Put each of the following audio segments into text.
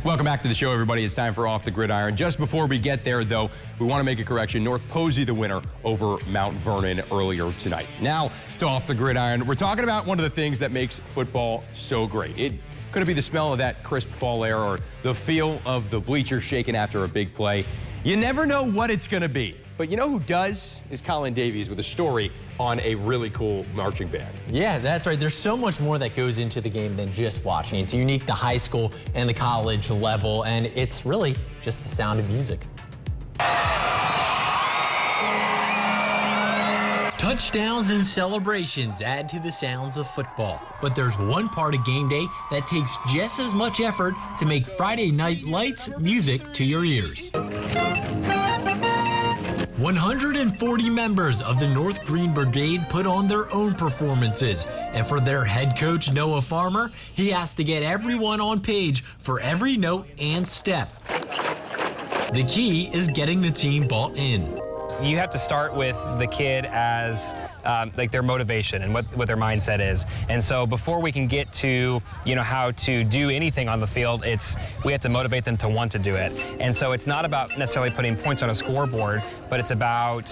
Welcome back to the show, everybody. It's time for Off the Gridiron. Just before we get there, though, we want to make a correction. North Posey, the winner over Mount Vernon earlier tonight. Now to Off the Gridiron. We're talking about one of the things that makes football so great. It could be the smell of that crisp fall air or the feel of the bleachers shaking after a big play. You never know what it's going to be. But you know who does? Is Colin Davies with a story on a really cool marching band. Yeah, that's right. There's so much more that goes into the game than just watching. It's unique to high school and the college level, and it's really just the sound of music. Touchdowns and celebrations add to the sounds of football. But there's one part of game day that takes just as much effort to make Friday Night Lights music to your ears. 140 members of the North Green Brigade put on their own performances. And for their head coach, Noah Farmer, he has to get everyone on page for every note and step. The key is getting the team bought in. You have to start with the kid as like their motivation and what their mindset is. And so before we can get to, how to do anything on the field, we have to motivate them to want to do it. And so it's not about necessarily putting points on a scoreboard, but it's about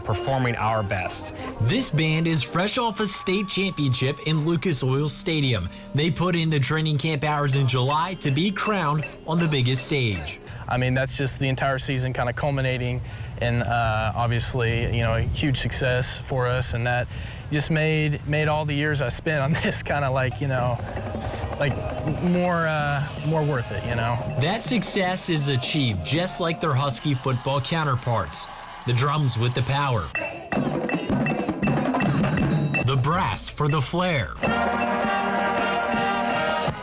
performing our best. This band is fresh off a state championship in Lucas Oil Stadium. They put in the training camp hours in July to be crowned on the biggest stage. I mean, that's just the entire season kind of culminating in obviously, a huge success for us, and that just made all the years I spent on this kind of like, more worth it, That success is achieved just like their Husky football counterparts. The drums with the power. The brass for the flair.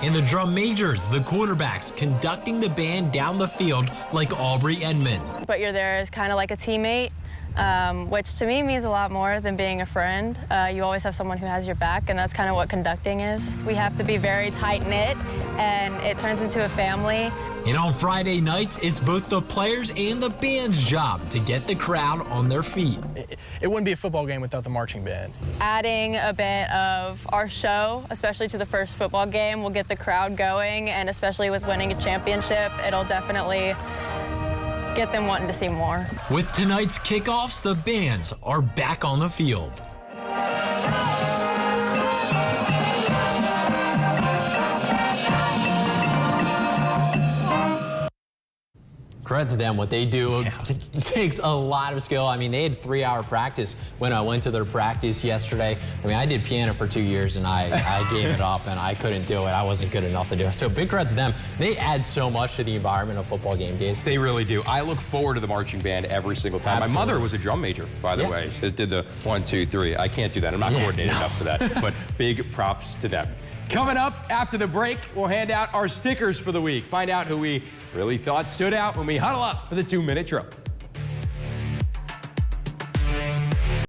And the drum majors, the quarterbacks, conducting the band down the field like Aubrey Edmond. But you're there as kind of like a teammate, which to me means a lot more than being a friend. You always have someone who has your back, and that's kind of what conducting is. We have to be very tight-knit, and it turns into a family. And on Friday nights, it's both the players and the band's job to get the crowd on their feet. It wouldn't be a football game without the marching band. Adding a bit of our show, especially to the first football game, will get the crowd going, and especially with winning a championship, it'll definitely get them wanting to see more. With tonight's kickoffs, the bands are back on the field. Credit to them, what they do takes a lot of skill. I mean, they had 3-hour practice when I went to their practice yesterday. I mean, I did piano for 2 years, and I gave it up, and I couldn't do it. I wasn't good enough to do it. So big credit to them. They add so much to the environment of football game days. They really do. I look forward to the marching band every single time. Absolutely. My mother was a drum major, by the way. She did the 1, 2, 3. I can't do that. I'm not coordinated enough for that. But big props to them. Coming up after the break, we'll hand out our stickers for the week. Find out who we really thought stood out when we huddle up for the 2-minute drill.